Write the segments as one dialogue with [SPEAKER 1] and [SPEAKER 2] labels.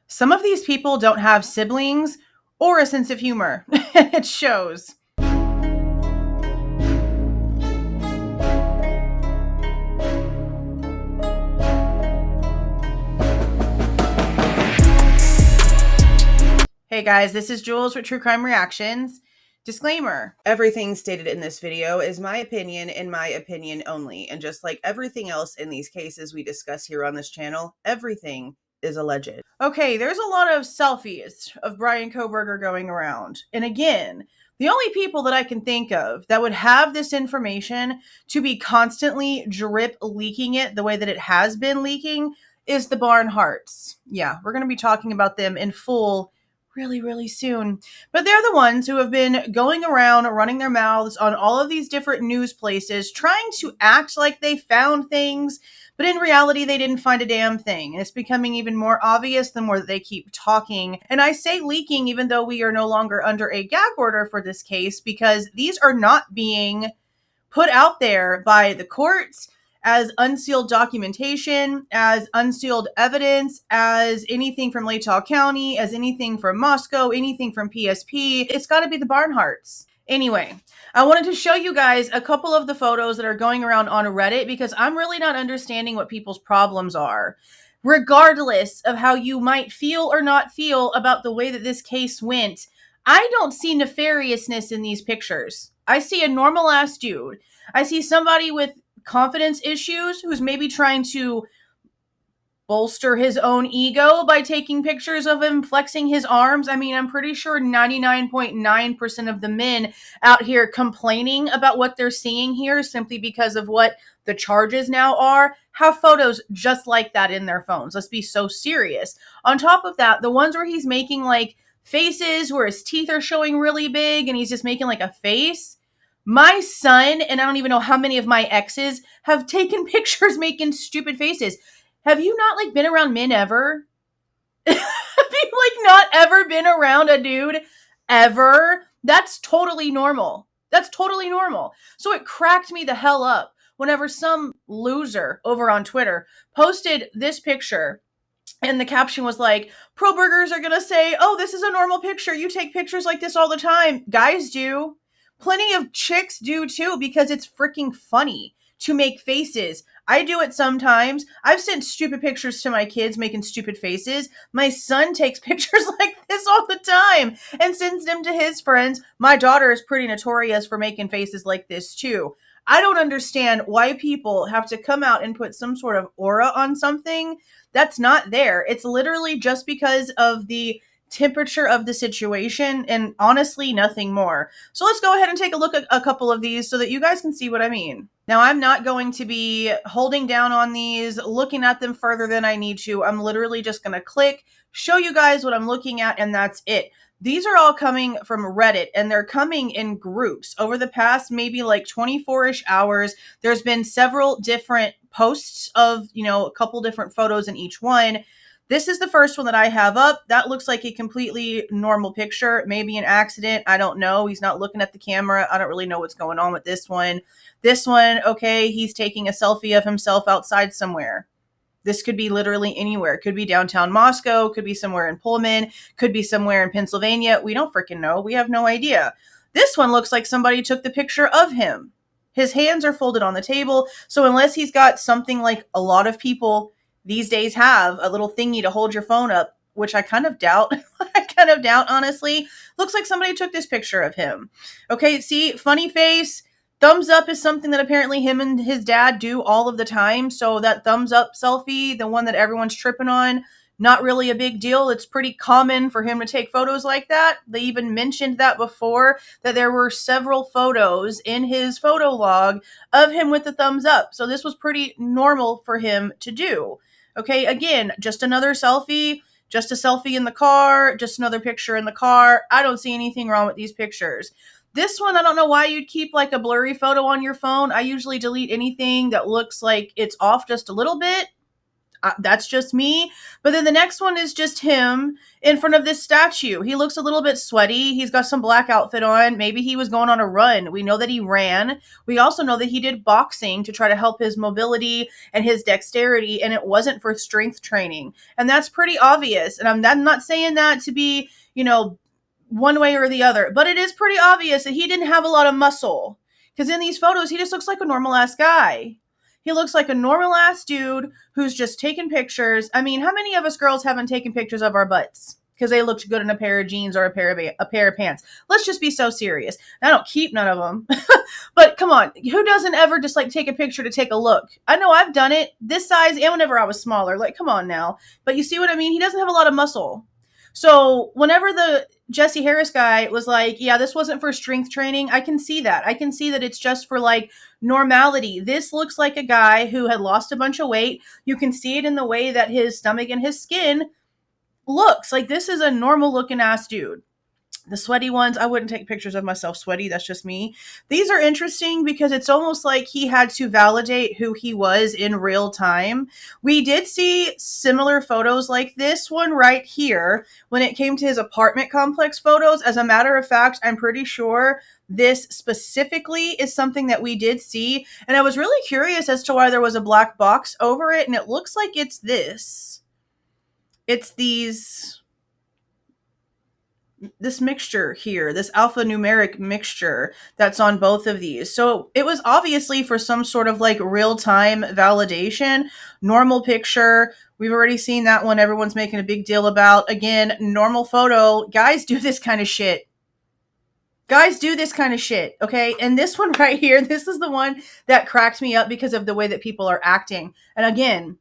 [SPEAKER 1] Some of these people don't have siblings or a sense of humor. It shows. Hey guys, this is Jules with True Crime Reactions. Disclaimer, everything stated in this video is my opinion and my opinion only. And just like everything else in these cases we discuss here on this channel, everything is alleged. Okay, there's a lot of selfies of Bryan Kohberger going around. And again, the only people that I can think of that would have this information to be constantly drip leaking it the way that it has been leaking is the Barnharts. Yeah, we're going to be talking about them in full really soon. But they're the ones who have been going around running their mouths on all of these different news places, trying to act like they found things, but in reality, they didn't find a damn thing. And it's becoming even more obvious the more that they keep talking. And I say leaking, even though we are no longer under a gag order for this case, because these are not being put out there by the courts as unsealed documentation, as unsealed evidence, as anything from Latah County, as anything from Moscow, anything from PSP. It's got to be the Barnharts. Anyway, I wanted to show you guys a couple of the photos that are going around on Reddit because I'm really not understanding what people's problems are. Regardless of how you might feel or not feel about the way that this case went, I don't see nefariousness in these pictures. I see a normal ass dude. I see somebody with confidence issues who's maybe trying to bolster his own ego by taking pictures of him flexing his arms. I mean, I'm pretty sure 99.9% of the men out here complaining about what they're seeing here simply because of what the charges now are have photos just like that in their phones. Let's be so serious. On top of that, the ones where he's making like faces where his teeth are showing really big and he's just making like a face. My son, and I don't even know how many of my exes, have taken pictures making stupid faces. Have you not like been around men ever? Have you like not ever been around a dude ever? That's totally normal. That's totally normal. So it cracked me the hell up whenever some loser over on Twitter posted this picture and the caption was like, pro burgers are gonna say, oh, this is a normal picture. You take pictures like this all the time. Guys do. Plenty of chicks do too because it's freaking funny to make faces. I do it sometimes. I've sent stupid pictures to my kids making stupid faces. My son takes pictures like this all the time and sends them to his friends. My daughter is pretty notorious for making faces like this too. I don't understand why people have to come out and put some sort of aura on something that's not there. It's literally just because of the temperature of the situation and honestly nothing more. So let's go ahead and take a look at a couple of these so that you guys can see what I mean. Now, I'm not going to be holding down on these, looking at them further than I need to. I'm literally just going to click, show you guys what I'm looking at, and that's it. These are all coming from Reddit, and they're coming in groups. Over the past maybe like 24-ish hours, there's been several different posts of, a couple different photos in each one. This is the first one that I have up. That looks like a completely normal picture. Maybe an accident. I don't know. He's not looking at the camera. I don't really know what's going on with this one. This one, okay, he's taking a selfie of himself outside somewhere. This could be literally anywhere. It could be downtown Moscow. Could be somewhere in Pullman. Could be somewhere in Pennsylvania. We don't freaking know. We have no idea. This one looks like somebody took the picture of him. His hands are folded on the table. So unless he's got something like a lot of people these days have, a little thingy to hold your phone up, which I kind of doubt. Honestly. Looks like somebody took this picture of him. Okay, see, funny face. Thumbs up is something that apparently him and his dad do all of the time. So that thumbs up selfie, the one that everyone's tripping on, not really a big deal. It's pretty common for him to take photos like that. They even mentioned that before, that there were several photos in his photo log of him with the thumbs up. So this was pretty normal for him to do. Okay, again, just another selfie, just a selfie in the car, just another picture in the car. I don't see anything wrong with these pictures. This one, I don't know why you'd keep like a blurry photo on your phone. I usually delete anything that looks like it's off just a little bit. That's just me. But then the next one is just him in front of this statue. He looks a little bit sweaty. He's got some black outfit on. Maybe he was going on a run. We know that he ran. We also know that he did boxing to try to help his mobility and his dexterity, and it wasn't for strength training. And that's pretty obvious. And I'm not saying that to be, one way or the other, but it is pretty obvious that he didn't have a lot of muscle. Because in these photos, he just looks like a normal ass guy. He looks like a normal ass dude who's just taking pictures. I mean, how many of us girls haven't taken pictures of our butts because they looked good in a pair of jeans or a pair of pants? Let's just be so serious. I don't keep none of them. But come on, who doesn't ever just like take a picture to take a look? I know I've done it this size and whenever I was smaller. Like, come on now. But you see what I mean? He doesn't have a lot of muscle. So whenever the Jesse Harris guy was like, yeah, this wasn't for strength training, I can see that. I can see that it's just for like normality. This looks like a guy who had lost a bunch of weight. You can see it in the way that his stomach and his skin looks. Like, this is a normal looking ass dude. The sweaty ones, I wouldn't take pictures of myself sweaty. That's just me. These are interesting because it's almost like he had to validate who he was in real time. We did see similar photos like this one right here when it came to his apartment complex photos. As a matter of fact, I'm pretty sure this specifically is something that we did see. And I was really curious as to why there was a black box over it. And it looks like it's this. It's this mixture here, this alphanumeric mixture that's on both of these. So it was obviously for some sort of like real-time validation, normal picture. We've already seen that one. Everyone's making a big deal about. Again, normal photo. Guys do this kind of shit. Guys do this kind of shit, okay? And this one right here, this is the one that cracked me up because of the way that people are acting. And again,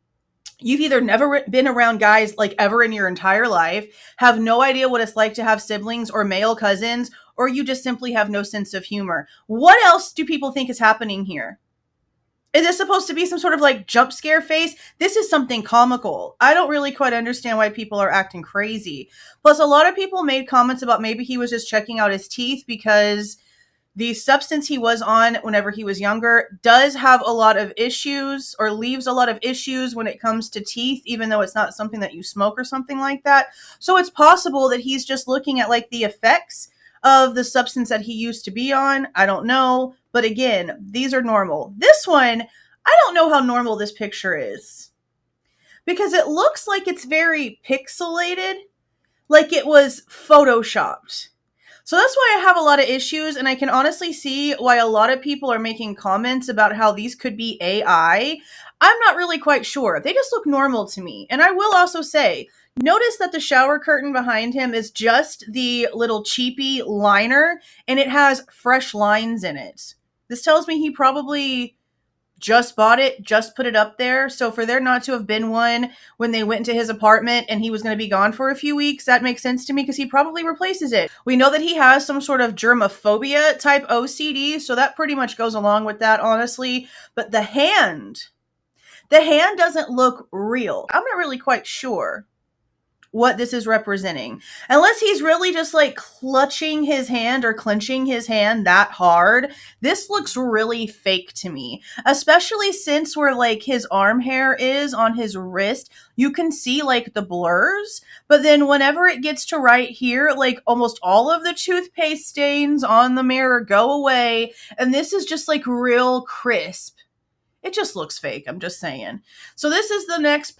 [SPEAKER 1] you've either never been around guys like ever in your entire life, have no idea what it's like to have siblings or male cousins, or you just simply have no sense of humor. What else do people think is happening here? Is this supposed to be some sort of like jump scare face? This is something comical. I don't really quite understand why people are acting crazy. Plus, a lot of people made comments about maybe he was just checking out his teeth because the substance he was on whenever he was younger does have a lot of issues, or leaves a lot of issues when it comes to teeth, even though it's not something that you smoke or something like that. So it's possible that he's just looking at like the effects of the substance that he used to be on. I don't know. But again, these are normal. This one, I don't know how normal this picture is, because it looks like it's very pixelated, like it was photoshopped. So that's why I have a lot of issues, and I can honestly see why a lot of people are making comments about how these could be AI. I'm not really quite sure. They just look normal to me. And I will also say, notice that the shower curtain behind him is just the little cheapy liner, and it has fresh lines in it. This tells me he probably just bought it, just put it up there. So for there not to have been one when they went into his apartment and he was going to be gone for a few weeks, that makes sense to me because he probably replaces it. We know that he has some sort of germophobia type OCD, so that pretty much goes along with that, honestly. But the hand doesn't look real. I'm not really quite sure what this is representing. Unless he's really just like clutching his hand or clenching his hand that hard. This looks really fake to me, especially since where like his arm hair is on his wrist, you can see like the blurs, but then whenever it gets to right here, like almost all of the toothpaste stains on the mirror go away, and this is just like real crisp. It just looks fake. I'm just saying. So this is the next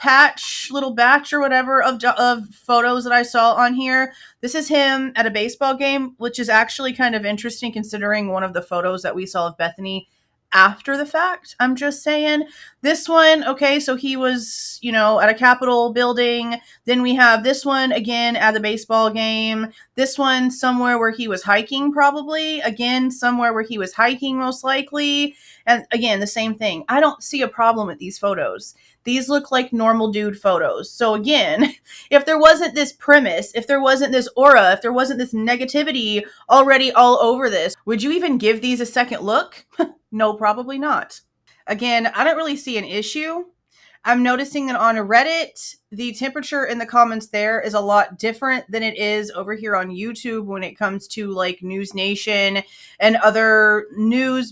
[SPEAKER 1] little batch or whatever of photos that I saw on here. This is him at a baseball game, which is actually kind of interesting considering one of the photos that we saw of Bethany after the fact. I'm just saying. This one, okay, so he was, at a Capitol building. Then we have this one again at the baseball game. This one somewhere where he was hiking, probably. Again, somewhere where he was hiking, most likely. And again, the same thing. I don't see a problem with these photos. These look like normal dude photos. So again, if there wasn't this premise, if there wasn't this aura, if there wasn't this negativity already all over this, would you even give these a second look? No, probably not. Again, I don't really see an issue. I'm noticing that on Reddit, the temperature in the comments there is a lot different than it is over here on YouTube when it comes to like News Nation and other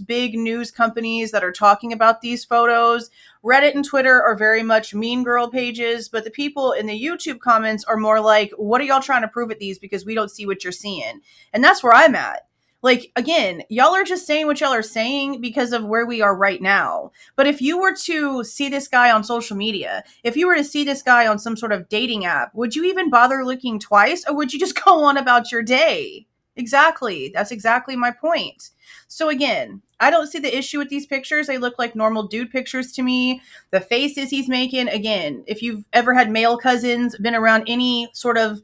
[SPEAKER 1] big news companies that are talking about these photos. Reddit and Twitter are very much mean girl pages, but the people in the YouTube comments are more like, what are y'all trying to prove at these? Because we don't see what you're seeing. And that's where I'm at. Like, again, y'all are just saying what y'all are saying because of where we are right now. But if you were to see this guy on social media, if you were to see this guy on some sort of dating app, would you even bother looking twice, or would you just go on about your day? Exactly. That's exactly my point. So again, I don't see the issue with these pictures. They look like normal dude pictures to me. The faces he's making, again, if you've ever had male cousins, been around any sort of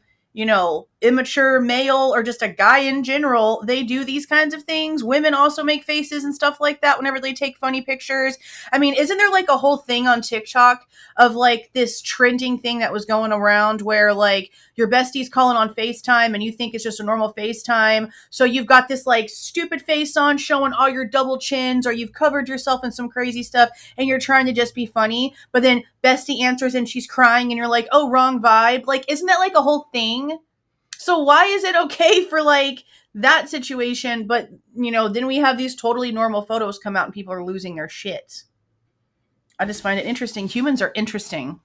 [SPEAKER 1] immature male or just a guy in general, they do these kinds of things. Women also make faces and stuff like that whenever they take funny pictures. I mean, isn't there like a whole thing on TikTok of like this trending thing that was going around where like your bestie's calling on FaceTime and you think it's just a normal FaceTime. So you've got this like stupid face on showing all your double chins, or you've covered yourself in some crazy stuff and you're trying to just be funny. But then bestie answers and she's crying and you're like, oh, wrong vibe. Like, isn't that like a whole thing? So why is it okay for like that situation, but then we have these totally normal photos come out and people are losing their shit? I just find it interesting. Humans are interesting.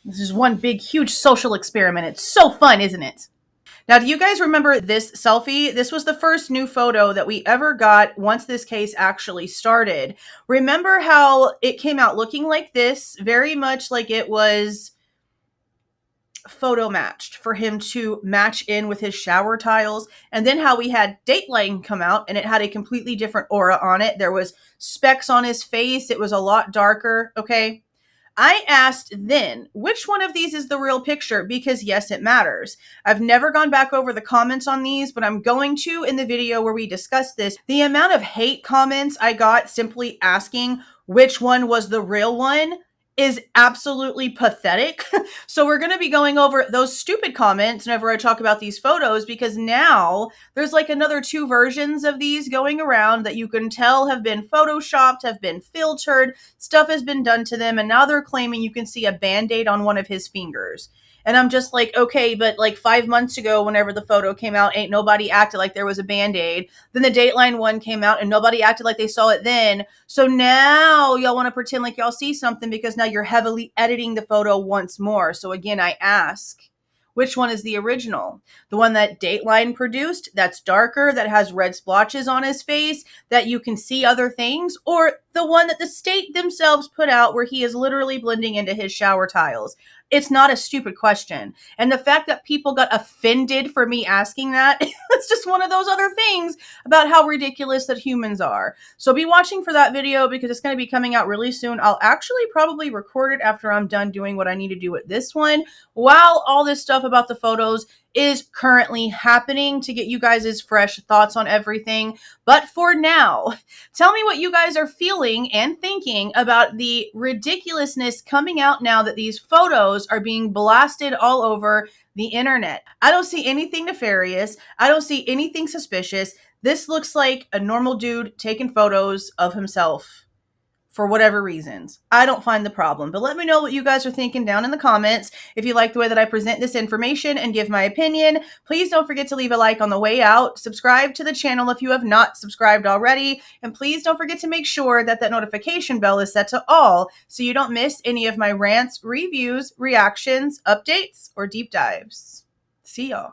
[SPEAKER 1] This is one big, huge social experiment. It's so fun, isn't it? Now, do you guys remember this selfie? This was the first new photo that we ever got once this case actually started. Remember how it came out looking like this? Very much like it was photo matched for him to match in with his shower tiles. And then how we had Dateline come out and it had a completely different aura on it. There was specks on his face. It was a lot darker. Okay. I asked then, which one of these is the real picture? Because yes, it matters. I've never gone back over the comments on these, but I'm going to in the video where we discuss this. The amount of hate comments I got simply asking which one was the real one is absolutely pathetic. So we're going to be going over those stupid comments whenever I talk about these photos, because now there's like another 2 versions of these going around that you can tell have been photoshopped, have been filtered, stuff has been done to them, and now they're claiming you can see a band-aid on one of his fingers. And I'm just like, okay, but like 5 months ago, whenever the photo came out, ain't nobody acted like there was a Band-Aid. Then the Dateline one came out and nobody acted like they saw it then. So now y'all want to pretend like y'all see something because now you're heavily editing the photo once more. So again, I ask, which one is the original? The one that Dateline produced, that's darker, that has red splotches on his face, that you can see other things, or the one that the state themselves put out where he is literally blending into his shower tiles? It's not a stupid question. And the fact that people got offended for me asking that, it's just one of those other things about how ridiculous that humans are. So be watching for that video because it's going to be coming out really soon. I'll actually probably record it after I'm done doing what I need to do with this one, while all this stuff about the photos is currently happening, to get you guys' fresh thoughts on everything. But for now, tell me what you guys are feeling and thinking about the ridiculousness coming out now that these photos are being blasted all over the internet. I don't see anything nefarious. I don't see anything suspicious. This looks like a normal dude taking photos of himself for whatever reasons. I don't find the problem, but let me know what you guys are thinking down in the comments. If you like the way that I present this information and give my opinion, please don't forget to leave a like on the way out. Subscribe to the channel if you have not subscribed already, and please don't forget to make sure that that notification bell is set to all so you don't miss any of my rants, reviews, reactions, updates, or deep dives. See y'all.